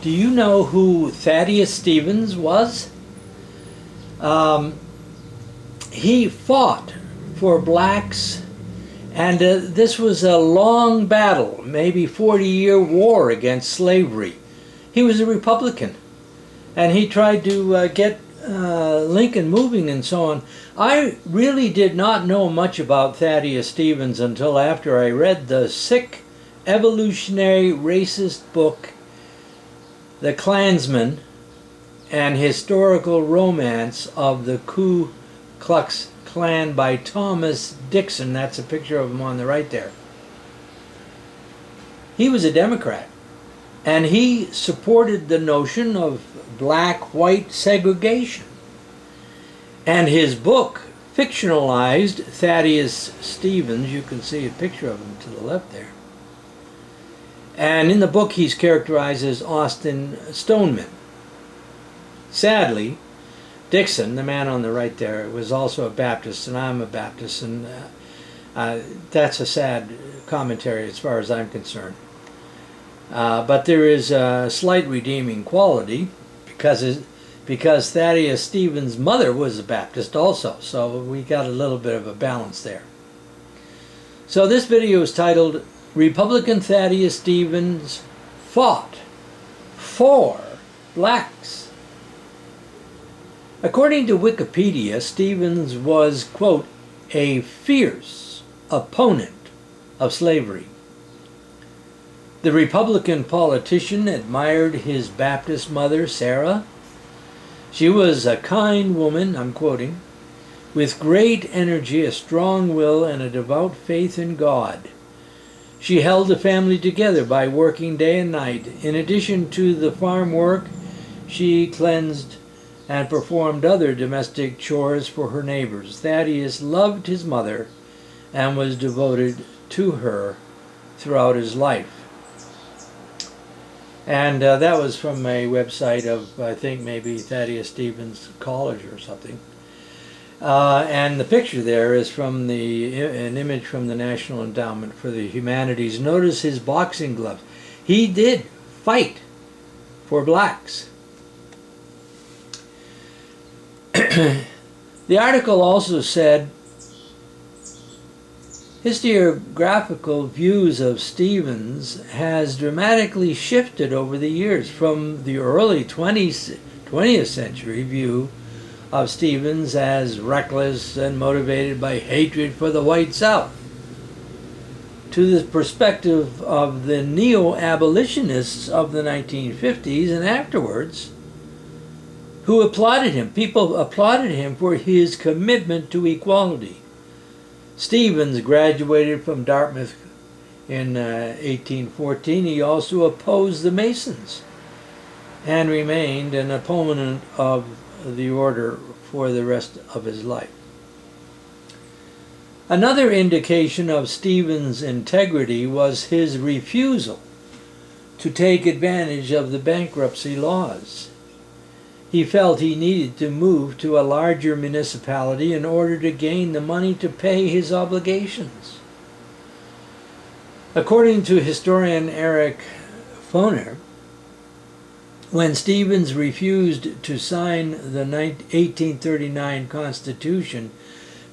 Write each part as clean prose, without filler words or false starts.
Do you know who Thaddeus Stevens was? He fought for blacks, and this was a long battle, maybe 40-year war against slavery. He was a Republican, and he tried to get Lincoln moving and so on. I really did not know much about Thaddeus Stevens until after I read the sick, evolutionary, racist book, The Klansman, and Historical Romance of the Ku Klux Klan by Thomas Dixon. That's a picture of him on the right there. He was a Democrat, and he supported the notion of black-white segregation. And his book fictionalized Thaddeus Stevens. You can see a picture of him to the left there. And in the book he's characterized as Austin Stoneman. Sadly, Dixon, the man on the right there, was also a Baptist, and I'm a Baptist, and that's a sad commentary as far as I'm concerned. But there is a slight redeeming quality because Thaddeus Stevens' mother was a Baptist also, so we got a little bit of a balance there. So this video is titled, Republican Thaddeus Stevens Fought for Blacks. According to Wikipedia, Stevens was, quote, a fierce opponent of slavery. The Republican politician admired his Baptist mother, Sarah. She was a kind woman, I'm quoting, with great energy, a strong will, and a devout faith in God. She held the family together by working day and night. In addition to the farm work, she cleansed and performed other domestic chores for her neighbors. Thaddeus loved his mother and was devoted to her throughout his life. And that was from a website of, I think, maybe Thaddeus Stevens College or something. And the picture there is from an image from the National Endowment for the Humanities. Notice his boxing gloves. He did fight for blacks. The article also said, historiographical views of Stevens has dramatically shifted over the years from the early 20th century view of Stevens as reckless and motivated by hatred for the white South to the perspective of the neo-abolitionists of the 1950s and afterwards, who applauded him. People applauded him for his commitment to equality. Stevens graduated from Dartmouth in 1814. He also opposed the Masons and remained an opponent of the order for the rest of his life. Another indication of Stevens' integrity was his refusal to take advantage of the bankruptcy laws. He felt he needed to move to a larger municipality in order to gain the money to pay his obligations. According to historian Eric Foner, when Stevens refused to sign the 1839 Constitution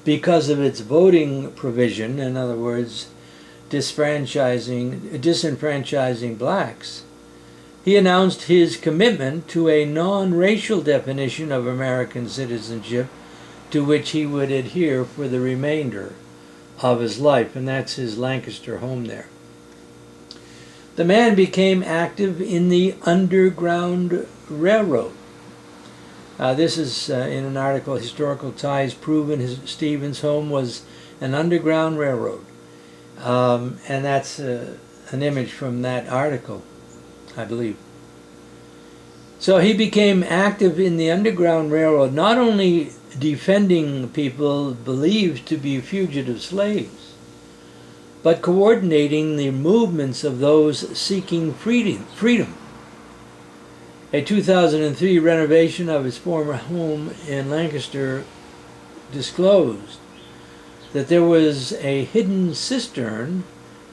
because of its voting provision, in other words, disenfranchising blacks, he announced his commitment to a non-racial definition of American citizenship to which he would adhere for the remainder of his life, and that's his Lancaster home there. The man became active in the Underground Railroad. This is in an article, Historical Ties Proven Stevens' home was an underground railroad. And that's an image from that article, I believe. So he became active in the Underground Railroad, not only defending people believed to be fugitive slaves, but coordinating the movements of those seeking freedom. A 2003 renovation of his former home in Lancaster disclosed that there was a hidden cistern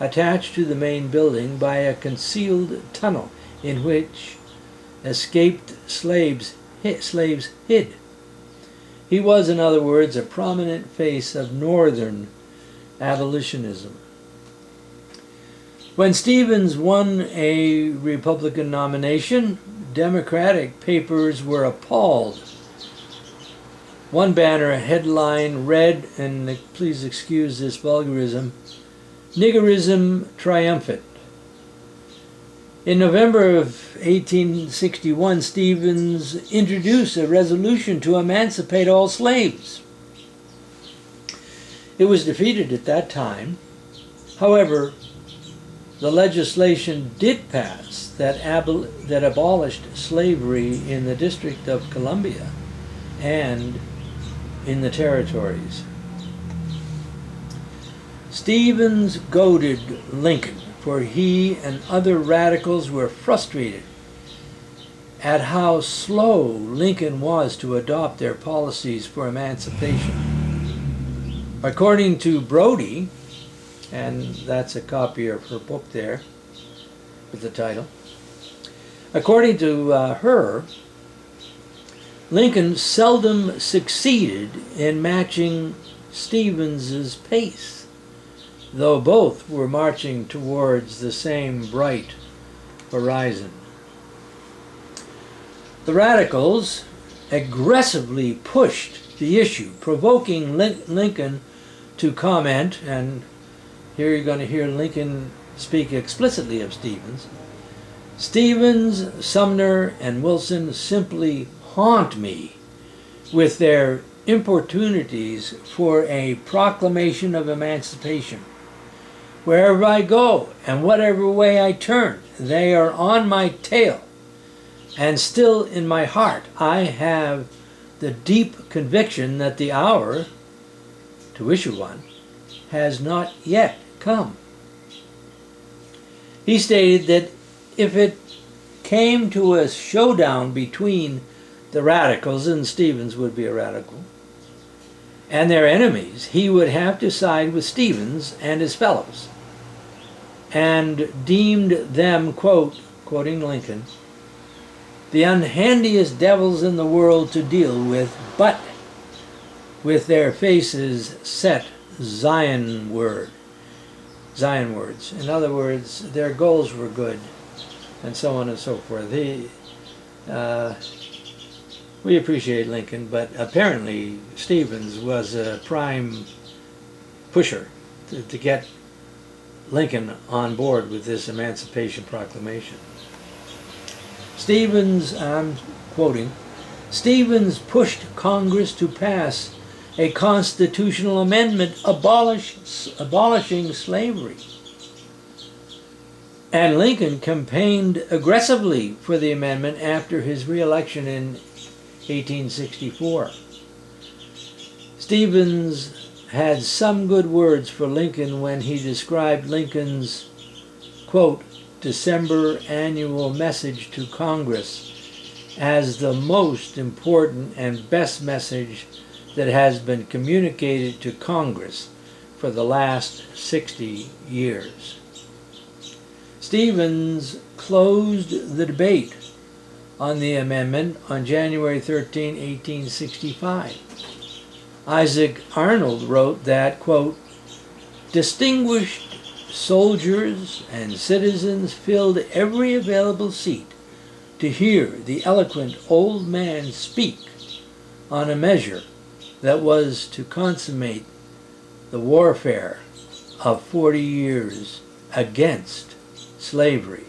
attached to the main building by a concealed tunnel in which escaped slaves hid. He was, in other words, a prominent face of Northern abolitionism. When Stevens won a Republican nomination, Democratic papers were appalled. One banner headline read, and please excuse this vulgarism, "Niggerism Triumphant." In November of 1861, Stevens introduced a resolution to emancipate all slaves. It was defeated at that time. However, the legislation did pass that abolished slavery in the District of Columbia and in the territories. Stevens goaded Lincoln, for he and other radicals were frustrated at how slow Lincoln was to adopt their policies for emancipation. According to Brody, and that's a copy of her book there with the title, according to her, Lincoln seldom succeeded in matching Stevens's pace, though both were marching towards the same bright horizon. The radicals aggressively pushed the issue, provoking Lincoln to comment, and here you're going to hear Lincoln speak explicitly of Stevens. "Stevens, Sumner, and Wilson simply haunt me with their importunities for a proclamation of emancipation. Wherever I go and whatever way I turn, they are on my tail. And still in my heart, I have the deep conviction that the hour to issue one has not yet come." He stated that if it came to a showdown between the radicals, and Stevens would be a radical, and their enemies, he would have to side with Stevens and his fellows, and deemed them, quoting Lincoln, "the unhandiest devils in the world to deal with, but with their faces set Zionwards." In other words, their goals were good, and so on and so forth. We appreciate Lincoln, but apparently Stevens was a prime pusher to get Lincoln on board with this Emancipation Proclamation. Stevens, I'm quoting, "Stevens pushed Congress to pass a constitutional amendment abolishing slavery. And Lincoln campaigned aggressively for the amendment after his re-election in 1864. Stevens had some good words for Lincoln when he described Lincoln's, quote, December annual message to Congress as the most important and best message that has been communicated to Congress for the last 60 years. Stevens closed the debate on the amendment on January 13, 1865. Isaac Arnold wrote that, quote, distinguished soldiers and citizens filled every available seat to hear the eloquent old man speak on a measure that was to consummate the warfare of 40 years against slavery.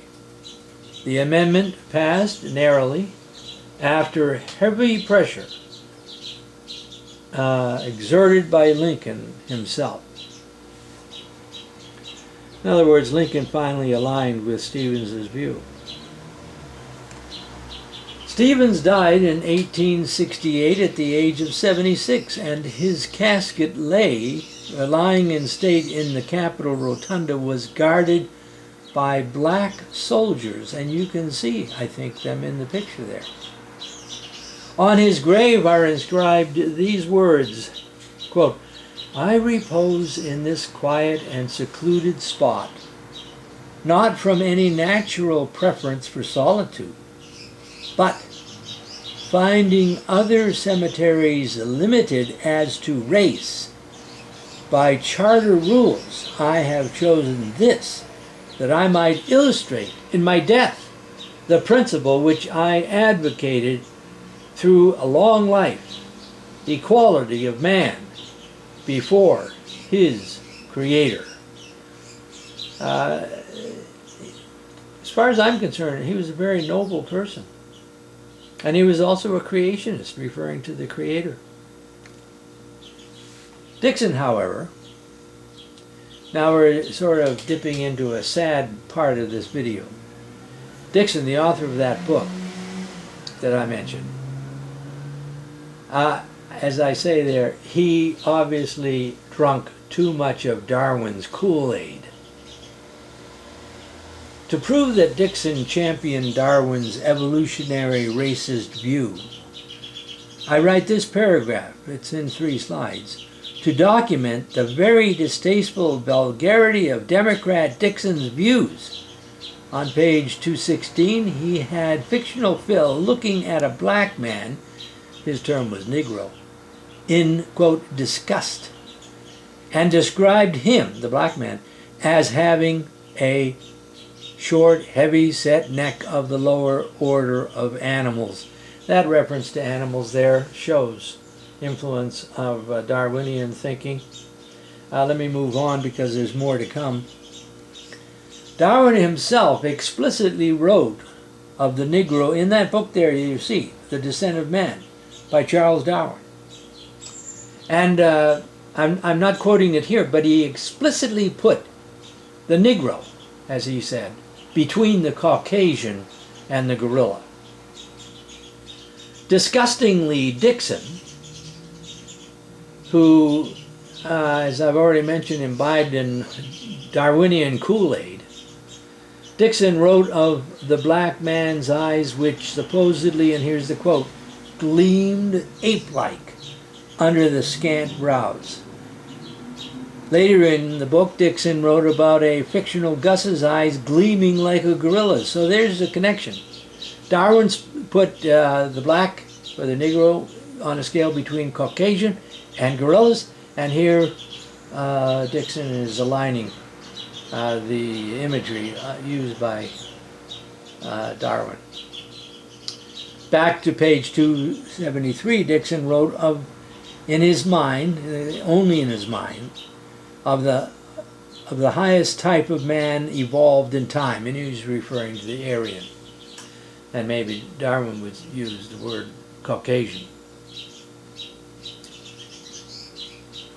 The amendment passed narrowly after heavy pressure exerted by Lincoln himself. In other words, Lincoln finally aligned with Stevens' view. Stevens died in 1868 at the age of 76, and his casket lying in state in the Capitol Rotunda was guarded by black soldiers, and you can see, I think, them in the picture there. On his grave are inscribed these words, quote, I repose in this quiet and secluded spot, not from any natural preference for solitude, But finding other cemeteries limited as to race by charter rules, I have chosen this, that I might illustrate in my death the principle which I advocated through a long life, equality of man before his Creator. As far as I'm concerned, he was a very noble person. And he was also a creationist, referring to the Creator. Dixon, however, now we're sort of dipping into a sad part of this video. Dixon, the author of that book that I mentioned, as I say there, he obviously drunk too much of Darwin's Kool-Aid. To prove that Dixon championed Darwin's evolutionary racist view, I write this paragraph, it's in 3 slides, to document the very distasteful vulgarity of Democrat Dixon's views. On page 216, he had fictional Phil looking at a black man, his term was Negro, in, quote, disgust, and described him, the black man, as having a short, heavy-set neck of the lower order of animals. That reference to animals there shows influence of Darwinian thinking. Let me move on because there's more to come. Darwin himself explicitly wrote of the Negro in that book there you see, The Descent of Man, by Charles Darwin. And I'm not quoting it here, but he explicitly put the Negro, as he said, between the Caucasian and the gorilla. Disgustingly, Dixon, who, as I've already mentioned, imbibed in Darwinian Kool-Aid, Dixon wrote of the black man's eyes which supposedly, and here's the quote, gleamed ape-like under the scant brows. Later in the book, Dixon wrote about a fictional Gus's eyes gleaming like a gorilla's. So there's a connection. Darwin's put the black, or the Negro, on a scale between Caucasian and gorillas, and here Dixon is aligning the imagery used by Darwin. Back to page 273, Dixon wrote of, in his mind, only in his mind, of the highest type of man evolved in time, and he was referring to the Aryan, and maybe Darwin would use the word Caucasian.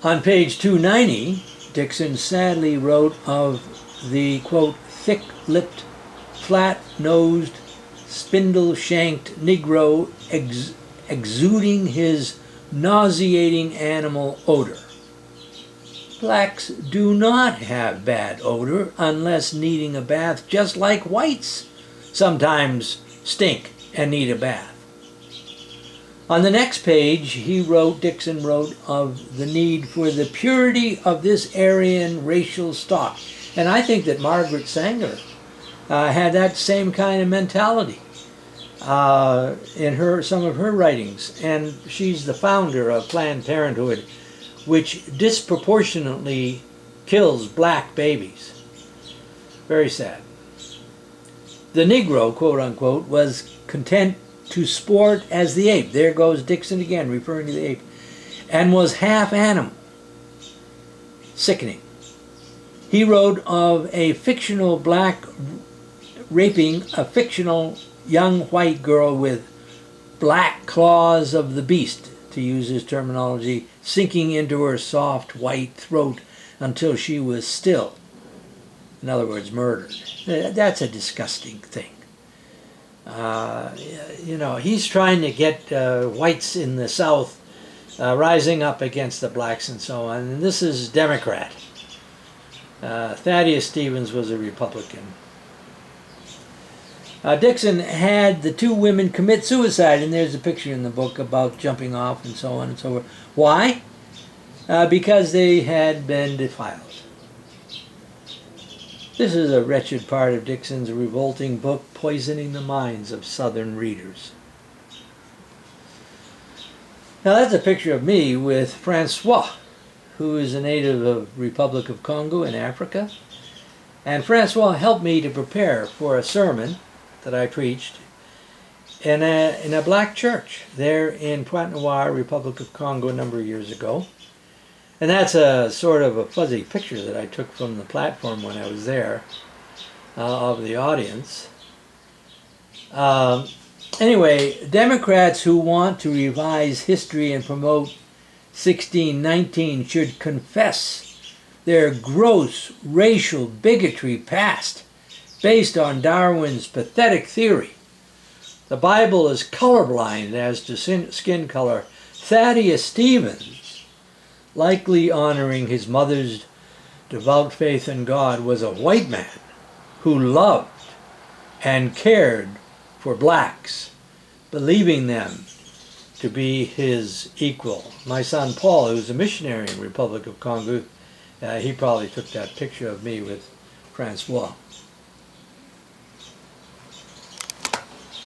On page 290, Dixon sadly wrote of the, quote, thick-lipped, flat-nosed, spindle-shanked Negro exuding his nauseating animal odor. Blacks do not have bad odor unless needing a bath, just like whites sometimes stink and need a bath. On the next page, Dixon wrote of the need for the purity of this Aryan racial stock. And I think that Margaret Sanger had that same kind of mentality in some of her writings. And she's the founder of Planned Parenthood, which disproportionately kills black babies. Very sad. The Negro, quote unquote, was content to sport as the ape. There goes Dixon again, referring to the ape. And was half animal. Sickening. He wrote of a fictional black raping a fictional young white girl with black claws of the beast, to use his terminology, sinking into her soft white throat until she was still. In other words, murdered. That's a disgusting thing. You know, he's trying to get whites in the South rising up against the blacks and so on. And this is Democrat. Thaddeus Stevens was a Republican. Dixon had the 2 women commit suicide, and there's a picture in the book about jumping off and so on and so forth. Why? Because they had been defiled. This is a wretched part of Dixon's revolting book, poisoning the minds of Southern readers. Now that's a picture of me with Francois, who is a native of Republic of Congo in Africa. And Francois helped me to prepare for a sermon that I preached in a black church there in Pointe-Noire, Republic of Congo, a number of years ago. And that's a sort of a fuzzy picture that I took from the platform when I was there of the audience. Anyway, Democrats who want to revise history and promote 1619 should confess their gross racial bigotry past based on Darwin's pathetic theory. The Bible is colorblind as to skin color. Thaddeus Stevens, likely honoring his mother's devout faith in God, was a white man who loved and cared for blacks, believing them to be his equal. My son Paul, who's a missionary in the Republic of Congo, he probably took that picture of me with Francois.